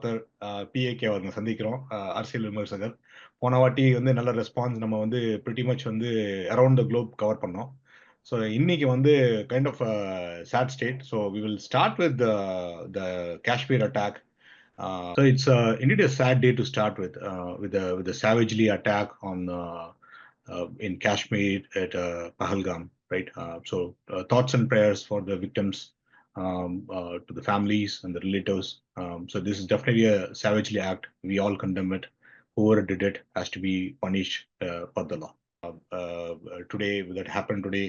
Author PAK அவர்கள் சந்திக்கிறோம், அரசியல் விமர்சகர். போன வாட்டி வந்து நல்ல ரெஸ்பான்ஸ் நம்ம வந்து பிரிட்டி மச் வந்து அரவுண்ட் த குளோப் கவர் பண்ணோம். ஸோ இன்னைக்கு வந்து kind of sad state. So we will start with the Kashmir attack. So it's indeed a sad day to start with the savagely attack on in Kashmir at Pahalgam, right? So thoughts and prayers for the victims, to the families and the relatives. So this is definitely a savagely act. We all condemn it. Whoever did it has to be punished for the law. Today, that happened today,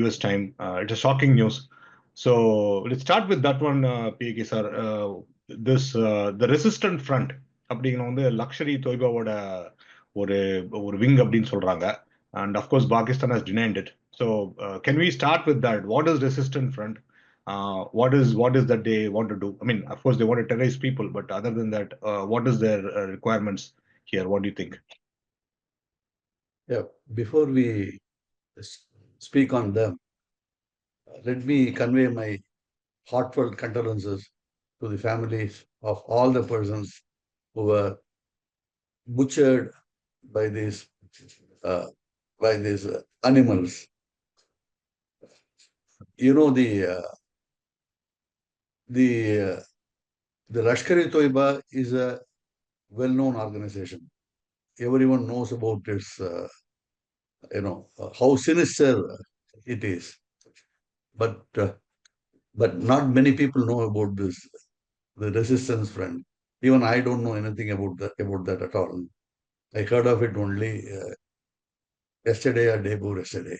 US time. It's a shocking news. So let's start with that one, PK sir. This the resistant front அப்படிங்கிற வந்து luxury தொய்பாவோட ஒரு ஒரு wing அப்படின்னு சொல்றாங்க. And of course, Pakistan has denied it. So can we start with that? What is resistant front? What is that they want to do? I mean, of course, they want to terrorize people, but other than that, what is their requirements here? What do you think? Yeah, before we speak on them, let me convey my heartfelt condolences to the families of all the persons who were butchered by these uh, animals. You know, the Lashkar-e-Toiba is a well-known organization. Everyone knows about its, how sinister it is. But not many people know about this, the resistance front. Even I don't know anything about that at all. I heard of it only yesterday or day before yesterday.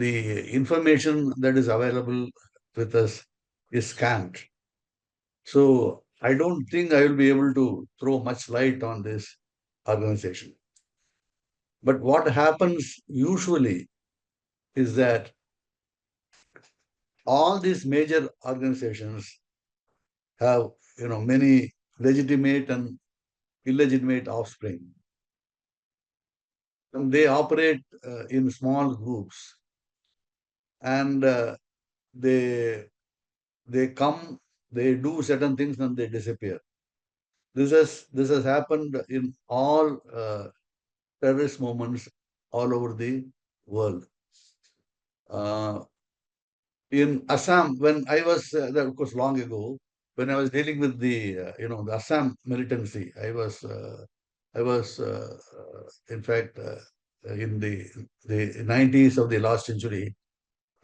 The information that is available with us is scant. So I don't think I will be able to throw much light on this organization. But what happens usually is that all these major organizations have, many legitimate and illegitimate offspring. And they operate in small groups, and they come, they do certain things, and they disappear. This has happened in all terrorist movements all over the world. In Assam, when I was, of course, long ago, when I was dealing with the Assam militancy, I was in fact, in the 90s of the last century,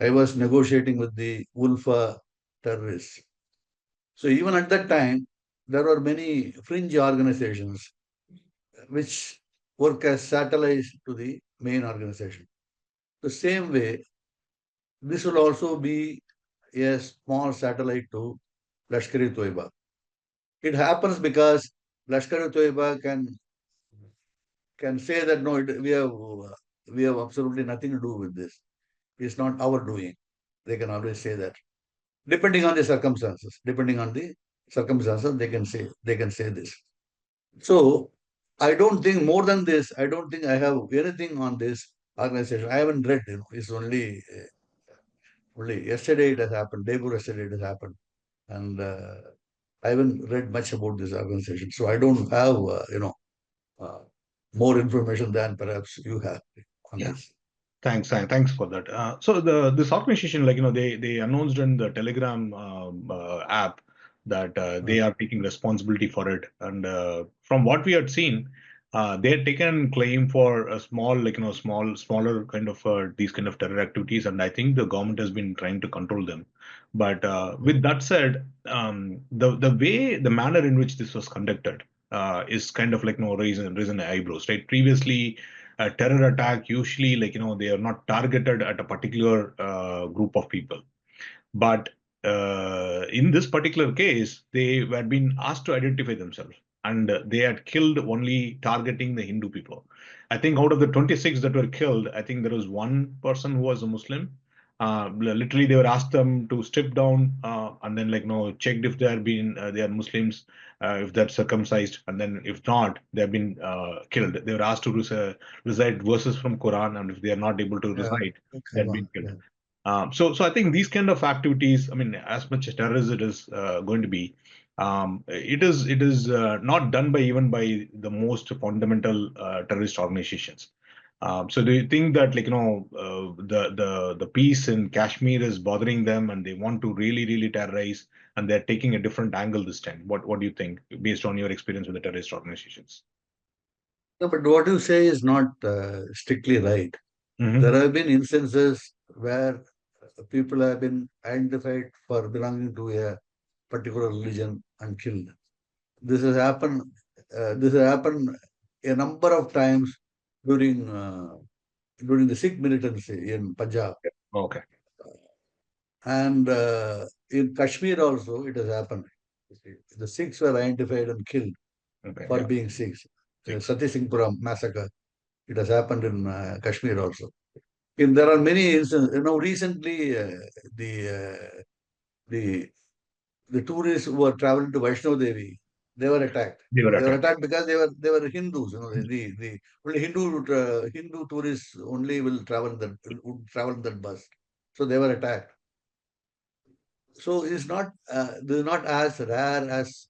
I was negotiating with the Ulfa terrorists. So even at that time, there were many fringe organizations which work as satellites to the main organization. The same way, this will also be a small satellite to Lashkar-e-Toiba. It happens because Lashkar-e-Toiba can say that no, we have absolutely nothing to do with this. It's not our doing. They can always say that. Depending on the circumstances, they can say this. So I don't think more than this. I don't think I have anything on this organization. I haven't read. It's only yesterday it has happened. Day before yesterday it has happened, and I haven't read much about this organization. So I don't have more information than perhaps you have on this. Thanks for that. So this organization, like they announced in the Telegram app that they are taking responsibility for it, and from what we had seen, they had taken claim for a small, smaller kind of these kind of terror activities, and I think the government has been trying to control them. But with that said, the manner in which this was conducted is kind of like no raising eyebrows, right? Previously, a terror attack usually they are not targeted at a particular group of people, but in this particular case they were being asked to identify themselves, and they had killed only targeting the Hindu people. I think out of the 26 that were killed, I think there was one person who was a Muslim. Literally they were asked them to strip down, and then checked if they are they are Muslims, if they're circumcised, and then if not, they have been killed. They were asked to recite verses from Quran, and if they are not able to recite, they had been killed. So I think these kind of activities, I mean, as much as terror as it is going to be, It is not done by even by the most fundamental terrorist organizations. So do you think that, like, the peace in Kashmir is bothering them, and they want to really terrorize, and they're taking a different angle this time? What do you think, based on your experience with the terrorist organizations? No, but what you say is not strictly right. There Mm-hmm. have been instances where people have been identified for belonging to a particular religion and killed. This has happened. This has happened a number of times during during the Sikh militancy in Punjab, Okay. and in Kashmir also it has happened. The Sikhs were identified and killed Okay. for Yeah. being Sikhs. Six. Sati Singhpura massacre. It has happened in Kashmir also. There are many instances. Recently the the the tourists who were traveling to Vaishno Devi, they were attacked. They were They were attacked. attacked because they were Hindus. The only Hindu tourists only will travel that would travel in that bus. So they were attacked. So it's not this is not as rare as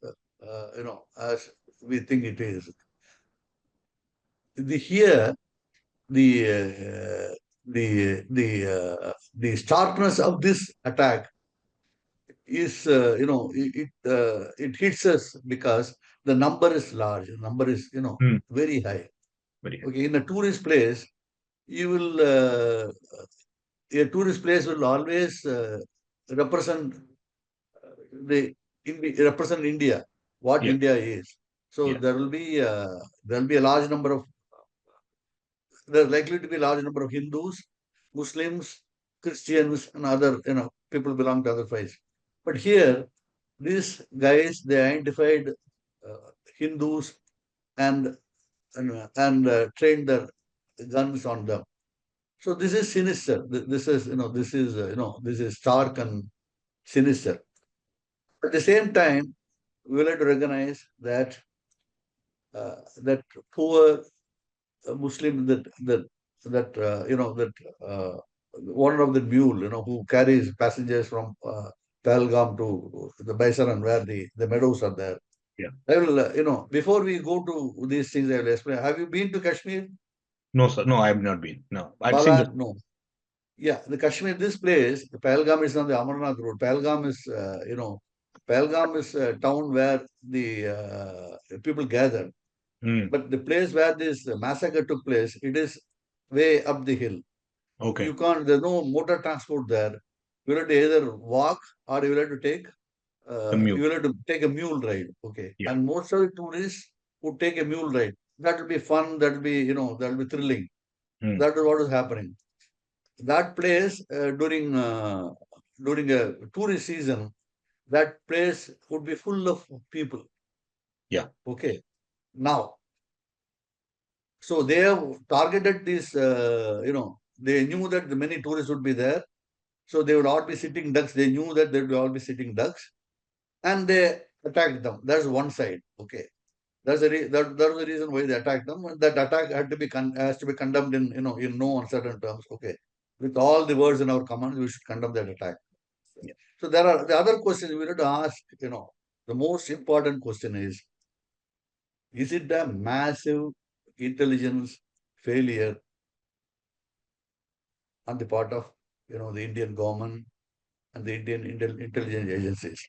as we think it is. Here the starkness of this attack is it hits us because the number is large, number is Hmm. very high. Very high. Okay, in a tourist place, you will a tourist place will always represent the represent India, what Yeah. India is. So Yeah. there will be a large number of there's likely to be a large number of Hindus, Muslims, Christians, and other people belong to other faiths. But here, these guys they identified Hindus and trained their guns on them. So this is sinister. This is stark and sinister. At the same time, we will have to recognize that poor Muslim that owner of the mule, who carries passengers from Pahalgam to the Baisaran, where the meadows are there. Yeah. I will, before we go to these things, I will explain. Have you been to Kashmir? No, sir. No, I have not been. No, I've seen this. Balag? No. Yeah, the Kashmir, this place, the Pahalgam is on the Amarnath road. Pahalgam is a town where the people gather. Hmm. But the place where this massacre took place, it is way up the hill. Okay. There's no motor transport there. You will have to either walk or you will have to The mute. take a mule ride. Okay. Yeah. And most of the tourists would take a mule ride. That will be fun. That will be, that will be thrilling. Hmm. That is what is happening. That place during a tourist season, that place would be full of people. Yeah. Okay. Now, so they have targeted this, they knew that many tourists would be there. So they would all be sitting ducks. They knew that they would all be sitting ducks. And they attacked them. That's one side. Okay. That was the reason why they attacked them. And that attack has to be condemned in no uncertain terms. Okay. With all the words in our command, we should condemn that attack. Yeah. So there are the other questions we need to ask, the most important question is it a massive intelligence failure on the part of the Indian government and the Indian intelligence agencies?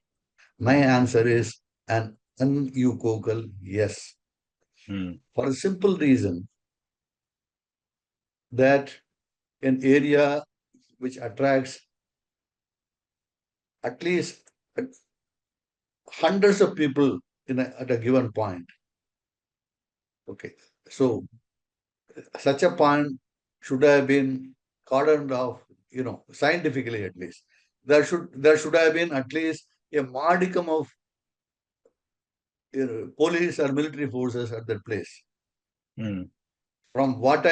My answer is an unequivocal yes. Hmm. For a simple reason that an area which attracts at least hundreds of people at a given point. Okay. So such a point should have been cordoned off, scientifically at least. There should have been at least a modicum of police or military forces at that place. Hmm. From what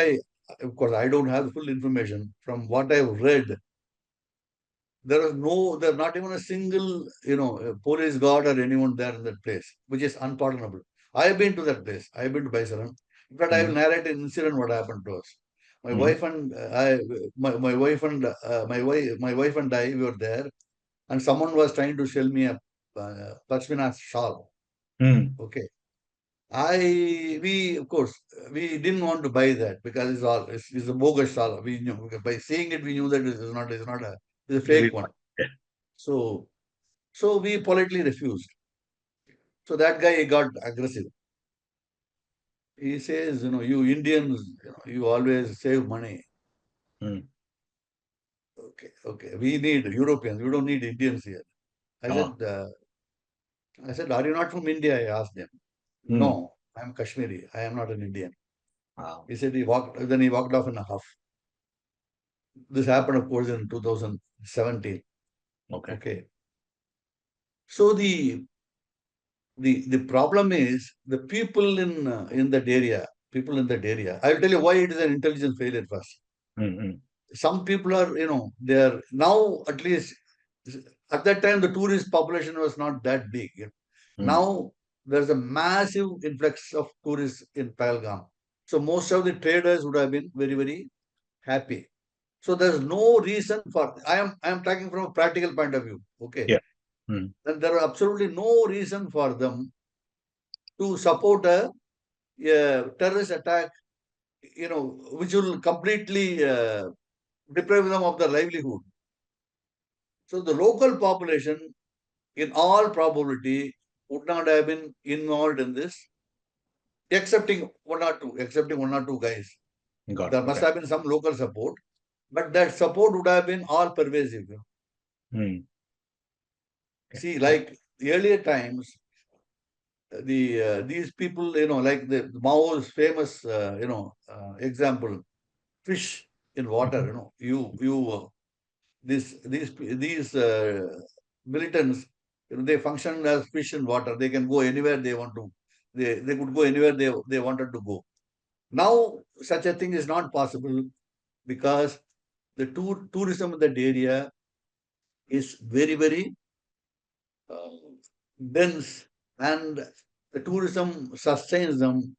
of course, I don't have full information. From what I've read, there's not even a single, police guard or anyone there in that place, which is unpardonable. I have been to that place. I have been to Baisaran. In fact, I Hmm. will narrate an incident what happened to us. My Hmm. wife and my wife and I, we were there, and someone was trying to sell me a Pashmina shawl. Mm. Okay. We of course we didn't want to buy that because it's a bogus shawl. We knew by seeing it we knew that it's a fake one. Yeah. So we politely refused. So that guy got aggressive. He says, you Indians, you always save money. Mm. Okay. We need Europeans. We don't need Indians here. I Ah. said, are you not from India? I asked him. Mm. No, I'm Kashmiri. I am not an Indian. Wow. He said then he walked off in a huff. This happened, of course, in 2017. Okay. Okay. So the problem is the people in that area. I'll tell you why it is an intelligence failure first. Mm. Some people are, they are now at least at that time the tourist population was not that big. Mm. Now there's a massive influx of tourists in Pahalgam. So most of the traders would have been very, very happy. So there's no reason for I am talking from a practical point of view. Okay. Yeah. Mm. Then there are absolutely no reason for them to support a terrorist attack, which will completely deprive them of their livelihood. So the local population, in all probability, would not have been involved in this, excepting one or two guys. Got it. There must Okay. have been some local support, but that support would have been all pervasive. Mm. Okay. See, like earlier times, these people, like the Mao's famous, example, fish in water. Mhm. These militants, they function as fish in water. They can go anywhere they want to. They could go anywhere they wanted to go. Now, such a thing is not possible because the tourism in that area is very, very uh, dense, and the tourism sustains them.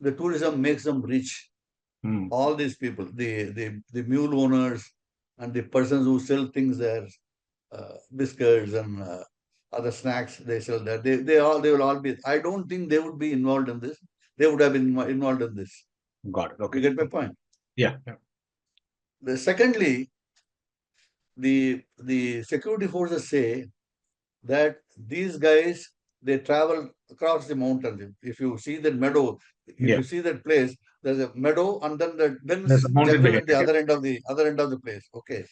The tourism makes them rich. Mm. All these people, the mule owners and the persons who sell things there, biscuits and other snacks they sell there. They will all be. I don't think they would be involved in this. They would have been involved in this. Got it. You Okay. get my point. Yeah. Yeah. Secondly, the security forces say that these guys they travel across the mountains. If you see that meadow, if Yeah. you see that place, there's a meadow and then the There's dense a mountain jungle behind at the it. Yeah. other end of the place. Okay.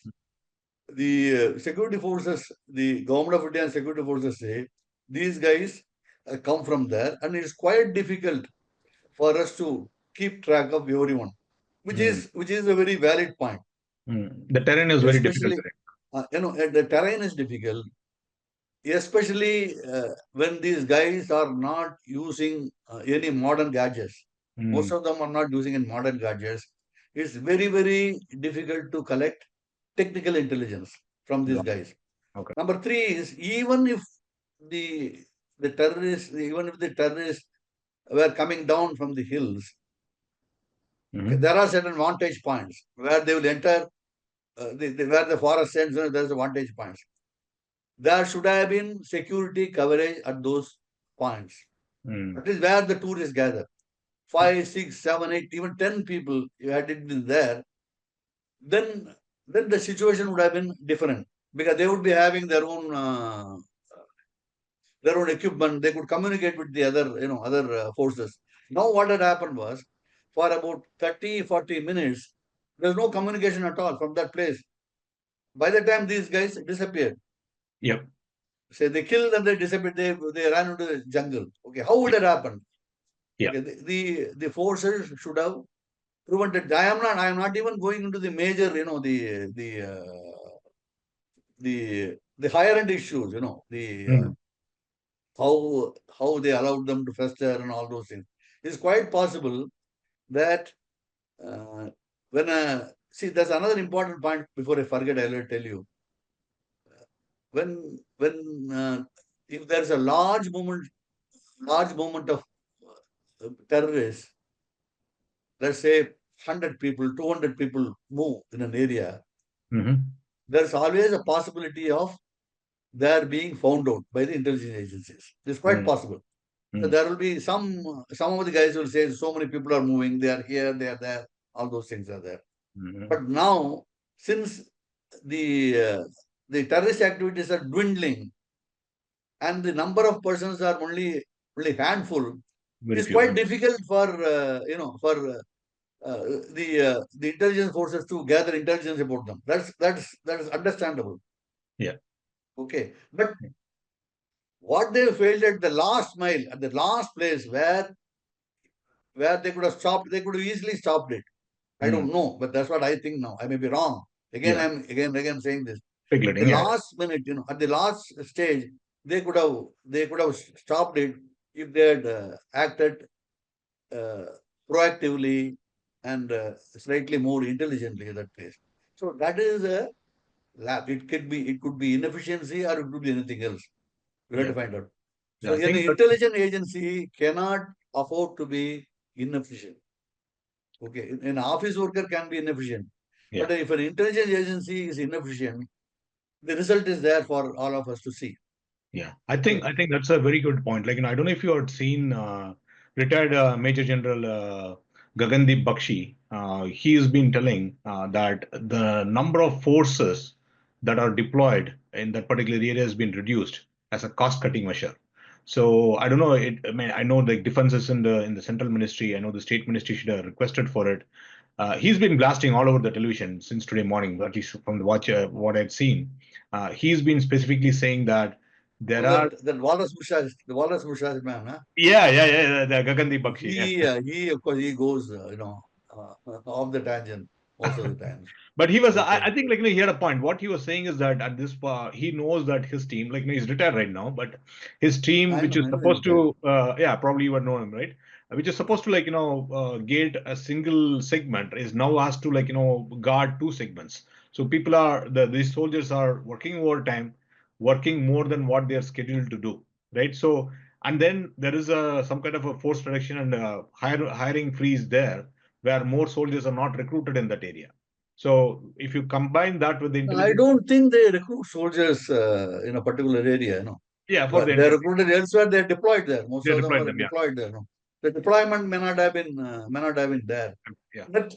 The security forces, the government of India and security forces say these guys come from there, and it's quite difficult for us to keep track of everyone, Mm. which is a very valid point. Mm. The terrain is very difficult Especially, there. the terrain is difficult, especially when these guys are not using any modern gadgets. Most Mm. of them are not using any modern gadgets. It's very, very difficult to collect technical intelligence from these Got it. guys. Okay. Number three is the even if the terrorists were coming down from the hills, okay, Mm-hmm. there are certain vantage points where they will enter. Where the forest ends, there's a vantage points. There should have been security coverage at those points. Mm. That is where the tourists gather. 5, 6, 7, 8, even 10 people, you had it been there, then the situation would have been different because they would be having their own equipment. They could communicate with the other forces. Now what had happened was, for about 30, 40 minutes, there's no communication at all from that place. By the time these guys disappeared, Yep. say they killed and they disappeared, they ran into the jungle. Okay, how would that happen? Yeah. Okay, the forces should have prevented. I am not even going into the major, the higher end issues, the Mm. how they allowed them to fester and all those things. It's quite possible that uh, when see, there's another important point before I forget. I will tell you when if there's a large movement of terrorists, let's say 100 people, 200 people move in an area, Mm-hmm. there's always a possibility of they are being found out by the intelligence agencies. It's quite possible. There will be some of the guys will say so many people are moving, they are here, they are there, all those things are there. But now, since the terrorist activities are dwindling and the number of persons are only handful, Very it's few. quite difficult for the intelligence forces to gather intelligence about them. That's understandable. Yeah. Okay, but what they failed at the last mile, at the last place where they could have stopped, they could have easily stopped it. I don't know, but that's what I think now. I may be wrong. Yeah. I'm again saying this. The Speculating. Yeah. last minute, at the last stage, they could have stopped it if they had acted proactively and slightly more intelligently at that place. So that is a lab. It could be inefficiency or it could be anything else. We have Yeah. to find out. Yeah. So I an think that. intelligence agency cannot afford to be inefficient. Okay, an office worker can be inefficient, Yeah. but if an intelligence agency is inefficient, the result is there for all of us to see. Yeah, I think that's a very good point. Like, I don't know if you had seen retired Major General Gagandeep Bakshi. He's been telling that the number of forces that are deployed in that particular area has been reduced as a cost-cutting measure. So I don't know. I mean, I know the defense is in the central ministry. I know the state ministry should have requested for it. He's been blasting all over the television since today morning, at least from the watch what I've seen. He's been specifically saying that there So are. that the Walrus Mushaj man, huh? Yeah, the Gagandeep Bakshi. Yeah. He of course he goes off the tangent most of the times. But he was, Okay. I think, he had a point. What he was saying is that at this, he knows that his team, he's retired right now, but his team, which is I know he's supposed retired. to, yeah, probably you would know him, right? Which is supposed to, gate a single segment, is now asked to, guard two segments. So people are, these soldiers are working overtime, working more than what they are scheduled to do, right? So, and then there is some kind of a force reduction and hiring freeze there, where more soldiers are not recruited in that area. So if you combine that with the I intelligence, don't think they recruit soldiers in a particular area. No, yeah, for the they're entire, recruited elsewhere. They're deployed there. Most they of them deployed are them. Yeah, deployed there. No, the deployment may not have been there. yeah, But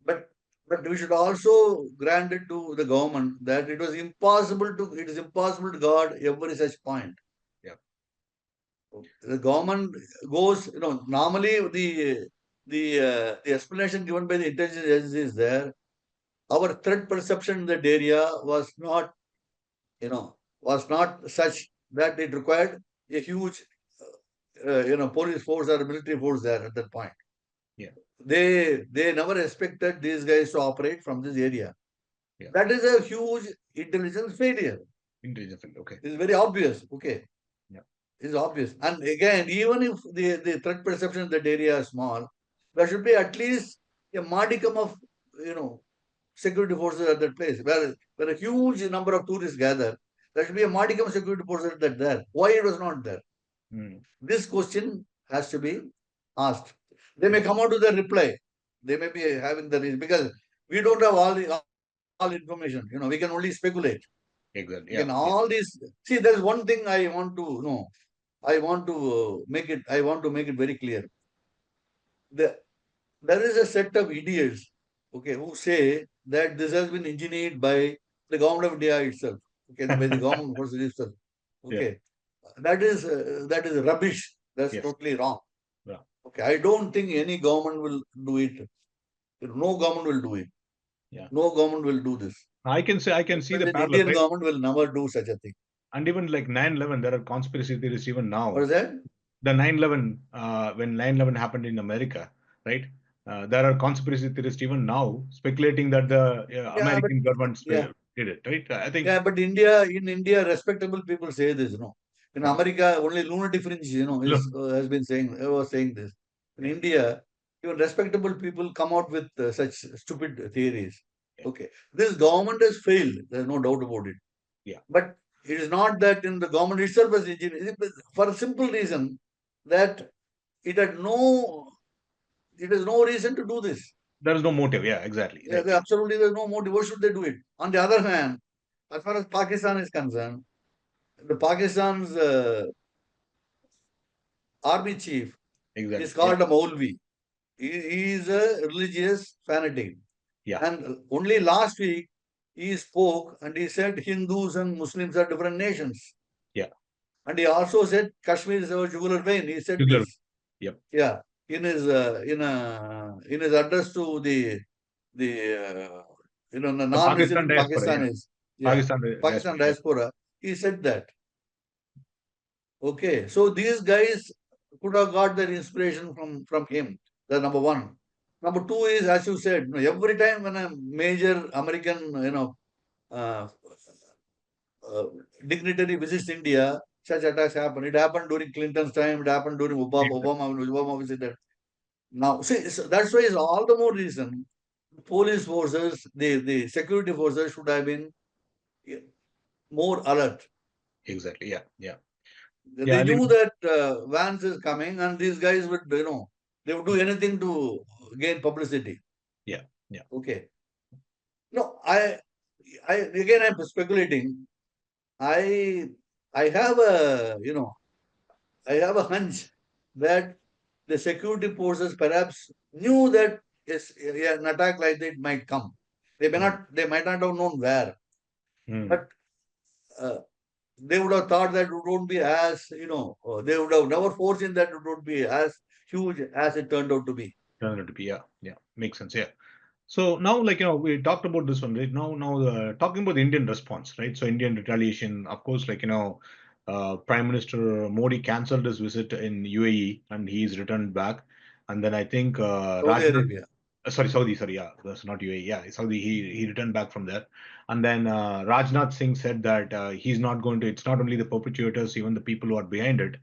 but we should also grant it to the government that it is impossible to guard every such point. yeah, The government goes, normally the explanation given by the intelligence agency is there. Our threat perception in that area was not such that it required a huge, police force or military force there at that point. yeah, They never expected these guys to operate from this area. yeah. That is a huge intelligence failure. Intelligence. Okay. It's very obvious. Okay. Yeah, It's obvious. And again, even if the threat perception in that area is small, there should be at least a modicum of, security forces at that place. Where a huge number of tourists gather, there should be a modicum of security forces there. Why it was not there? This question has to be asked. They may come out with a reply. They may be having the reason because we don't have all information. We can only speculate. exactly. We Yeah, can yeah. all these. See, there is one thing I want to know. I want to make it. I want to make it very clear. There is a set of idiots, okay, who say that this has been engineered by the government of India itself, okay, by the government forces itself, Yeah. okay. That is rubbish. That's Yes. totally wrong. Yeah. Okay, I don't think any government will do it. No government will do it. Yeah. No government will do this. I can see Even the the parallel, Indian right? government will never do such a thing. And even like 9/11, there are conspiracy theories even What now. is that? The 9/11, when 9/11 happened in America, right? There are conspiracy theorists even now speculating that the Yeah, but American government yeah, did it, right? I think. yeah, but in India, respectable people say this, In Yeah. America, only lunatic fringe, Look. has been was saying this. In Yeah. India, even respectable people come out with such stupid theories. Yeah. Okay, this government has failed. There's no doubt about it. Yeah. But it is not that in the government itself has engineered, for a simple reason that it had no, it has no reason to do this. There is no motive. Yeah, exactly. Yeah, Right. Yeah. absolutely, there's no motive. Why should they do it? On the other hand, as far as Pakistan is concerned, the Pakistan's army chief is Exactly. Yeah. called a Maulvi. He is a religious fanatic. Yeah. And only last week he spoke and he said Hindus and Muslims are different nations. Yeah. And he also said Kashmir is our jugular vein. He said Nuclear. this. Yep. Yeah, in his address to the the The Pakistan non-resident diaspora. Yeah. Pakistanis, yeah, Pakistan Pakistan diaspora. Yeah. diaspora, he said that. Okay, so these guys could have got their inspiration from him. That's number one. Number two is, as you said, every time when a major American, uh, uh, dignitary visits India, such attacks happen. It happened during Clinton's time. It happened during Obama. Exactly. When Obama visited. Now, see, so that's why it's all the more reason police forces, the security forces should have been more alert. Exactly. Yeah. Yeah. Yeah. They knew that Vance is coming, and these guys would, they would do anything to gain publicity. Yeah. Yeah. Okay. No, again, I'm speculating. I, I have I have a hunch that the security forces perhaps knew that yes, an attack like that might come. Mm. They might not have known where, Mm. but uh, they would have thought that it won't be as, they would have never foreseen that it would be as huge as it turned out to be. Turn it to be. Yeah. Yeah. Makes sense. Yeah. So now, like, we talked about this one, right? Now, talking about the Indian response, right? So Indian retaliation, of course, like, Prime Minister Modi cancelled his visit in UAE and he's returned back. And then I think Saudi Rajnath, Arabia. Saudi, sorry, yeah, that's not UAE, yeah, Saudi. He returned back from there, and then Rajnath Singh said that he's not going to. It's not only the perpetrators, even the people who are behind it,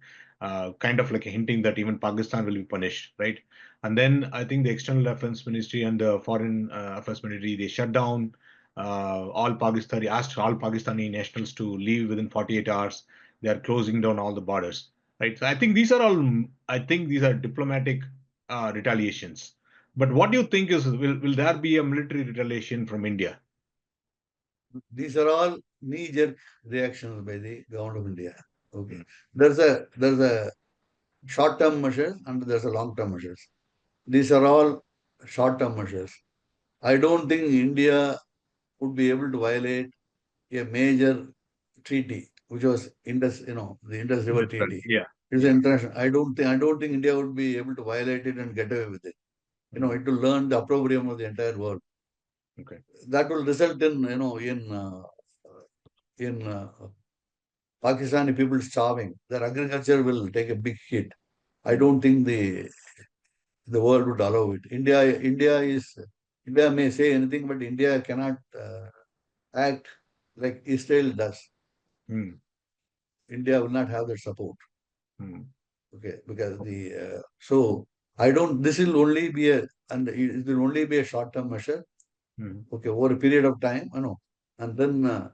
kind of like hinting that even Pakistan will be punished, right? And then I think the External Affairs Ministry and the Foreign Affairs Ministry, they shut down asked all Pakistani nationals to leave within 48 hours. They are closing down all the borders, right? So I think these are diplomatic retaliations. But what do you think is will there be a military retaliation from India? These are all knee-jerk reactions by the government of India. Okay. Mm. There's a short-term measures and there's a long-term measures. These are all short-term measures. I don't think India would be able to violate a major treaty, which was the Indus River Treaty. Yeah, It's an yeah. international. I don't think India would be able to violate it and get away with it. Mm. It will learn the opprobrium of the entire world. Okay. That will result in Pakistani people starving. Their agriculture will take a big hit. I Mm. don't think the world would allow it. India may say anything, but India cannot act like Israel does. Mm. India will not have that support. Mm. Okay, because so I don't. This will only be it will only be a short-term measure. Mm. Okay, over a period of time, and then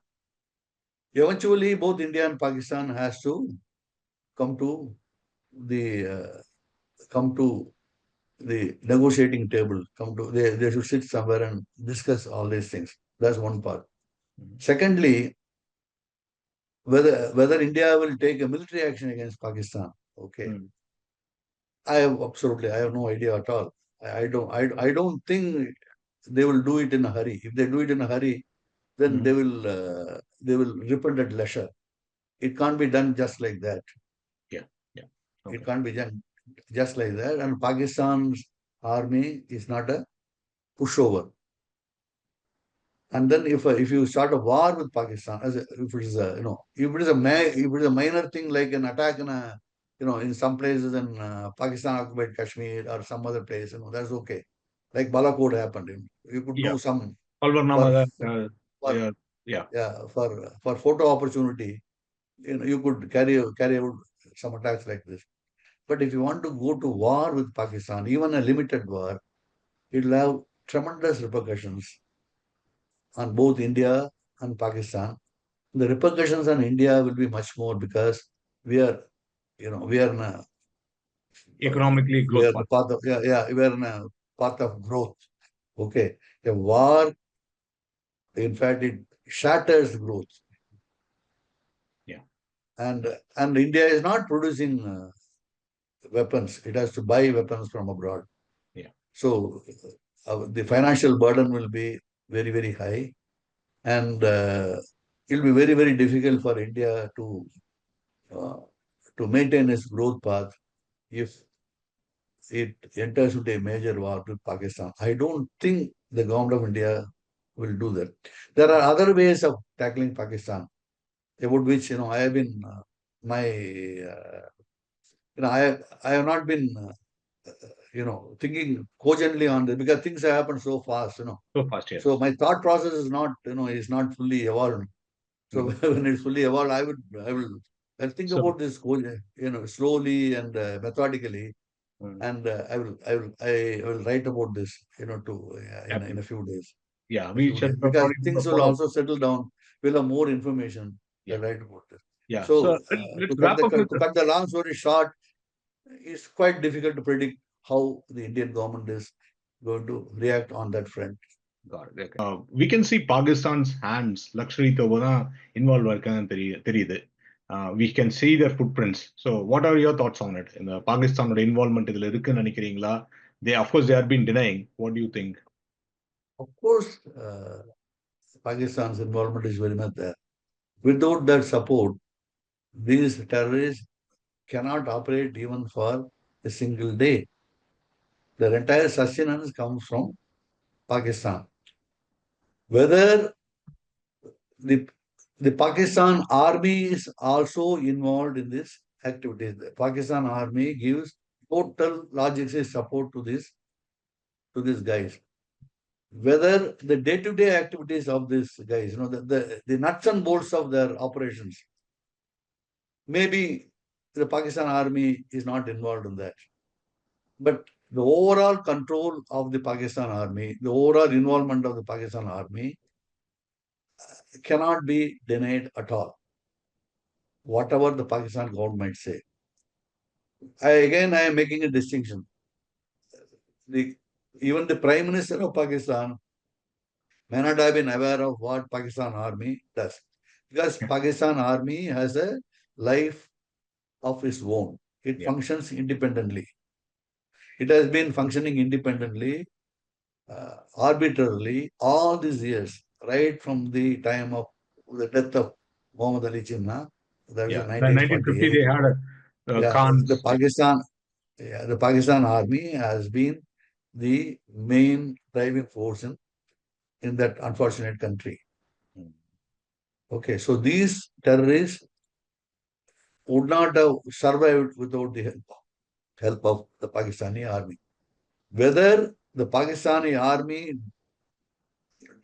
eventually both India and Pakistan has to come to the come to the negotiating table. They should sit somewhere and discuss all these things. That's one part. Mm. Secondly, whether India will take a military action against Pakistan. Okay, Mm. I have no idea at all. I don't think they will do it in a hurry. If they do it in a hurry, then Mm. they will repent at leisure. It can't be done just like that. Yeah, yeah. It Okay. can't be done just like that. And Pakistan's army is not a pushover. And then if you start a war with Pakistan, if it is a if it is a minor thing like an attack in some places in Pakistan occupied Kashmir or some other place, that's okay. Like Balakot happened, you could Yeah. do some for Palvarnama, for yeah, yeah. yeah for photo opportunity. You could carry out some attacks like this. But if you want to go to war with Pakistan, even a limited war, it will have tremendous repercussions on both India and Pakistan. The repercussions on India will be much more because we are, we are in a, Economically we are growth in a path. path of, we are in a path of growth. Okay. A war, in fact, shatters growth. Yeah. And India is not producing weapons. It has to buy weapons from abroad. Yeah. So the financial burden will be very, very high. And it will be very, very difficult for India uh, to maintain its growth path if it enters into a major war with Pakistan. I don't think the government of India will do that. There are other ways of tackling Pakistan, about which I have been my I have not been thinking cogently on this because things have happened so fast. So fast, yes. So my thought process is not fully evolved. So when it's fully evolved, I'll think So, about this, slowly and methodically, and I will write about this, in a absolutely. few days, Yeah, we should because probably things will follow. also settle down. We'll have more information. Yeah. I'll write about this. Yeah. So So let's wrap up with to cut the long story short, it's quite difficult to predict how the Indian government is going to react on that front. got it. Okay. We can see Pakistan's hands, luxury தான் involved இருக்காங்கன்னு தெரியுது. We can see their footprints. So what are your thoughts on it? இந்த பாகிஸ்தானோட involvement இதுல இருக்குன்னு நினைக்கிறீங்களா? Of course, they have been denying. What do you think? Of course, Pakistan's involvement is very much there. Without that support, these terrorists cannot operate even for a single day. Their entire sustenance comes from Pakistan. Whether the Pakistan army is also involved in this activity. The Pakistan army gives total logistic support to these guys. Whether the day-to-day activities of these guys, the nuts and bolts of their operations, maybe the Pakistan army is not involved in that. But the overall control of the Pakistan army, the overall involvement of the Pakistan army cannot be denied at all, whatever the Pakistan government might say. I am making a distinction. Even the Prime Minister of Pakistan may not have been aware of what Pakistan army does, because Pakistan army has a life of its own. It Yeah. functions independently. It has been functioning independently, arbitrarily all these years, right from the time of the death of Muhammad Ali Jinnah. That was Yeah. in In 1950, 1948. they had a Yeah, Khan the state. Pakistan army has been the main driving force in that unfortunate country. Okay, so these terrorists would not have survived without the help of the Pakistani army. Whether the Pakistani army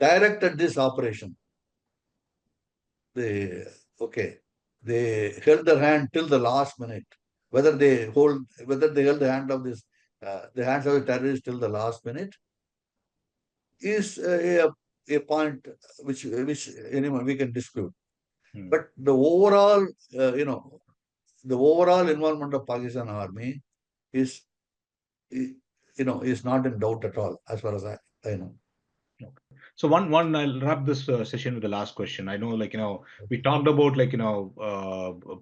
directed this operation, they held their hand till the last minute. Whether they held the hand of the hands of the terrorists till the last minute is a point which anyone we can dispute. But the overall, the overall involvement of Pakistan army is, is not in doubt at all, as far as I know. So I'll wrap this session with the last question. I know, we talked about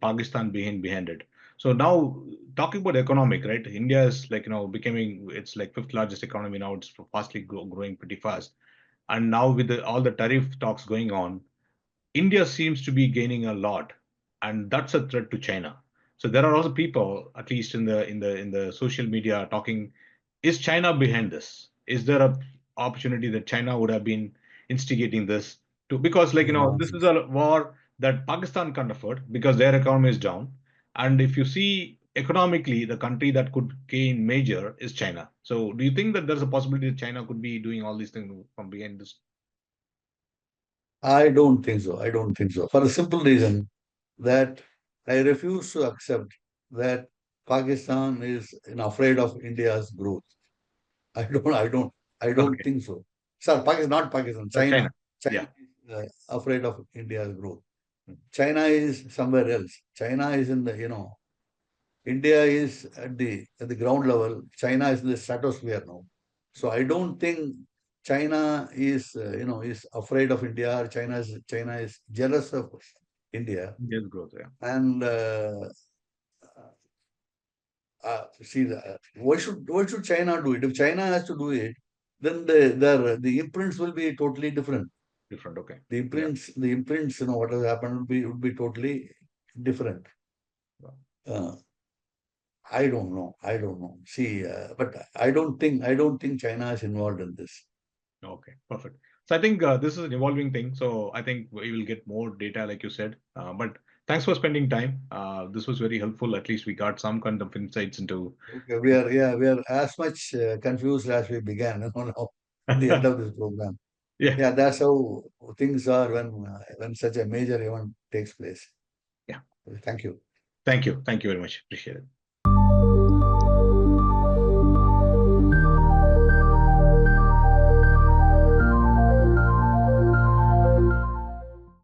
Pakistan behind it. So now talking about economic, right? India is becoming, it's like fifth largest economy now. It's fastly growing pretty fast, and now with all the tariff talks going on, India seems to be gaining a lot, and that's a threat to China. So there are also people, at least in the social media, talking: is China behind this? Is there a opportunity that China would have been instigating this to? Because this is Nonsense. a war that Pakistan can't afford because their economy is down, and if you see economically, the country that could gain major is China. So do you think that there's a possibility that China could be doing all these things from behind this? I don't think so. I don't think so. For the simple reason that I refuse to accept that Pakistan is afraid of India's growth. I don't. I don't. I don't Okay. think so. Sir, Pakistan, not Pakistan. China. China. China Yeah. is afraid of India's growth. China is somewhere else. China is in the India is at the ground level. China is in the stratosphere now. So I don't think China is, is afraid of India, or China is jealous of India, Yes, growth. Yeah. and see, why should China do it? If China has to do it, then the imprints will be totally different. Different. Okay. The Yeah. imprints, what has happened would be totally different. Uh, I don't know. I don't know. See, but I don't think China is involved in this. Okay. Perfect. So I think this is an evolving thing. So I think we will get more data, like you said. But thanks for spending time. This was very helpful. At least we got some kind of insights into. Okay, we are as much confused as we began, now, at the end of this program. Yeah. Yeah, that's how things are when such a major event takes place. Yeah. Thank you. Thank you. Thank you very much. Appreciate it.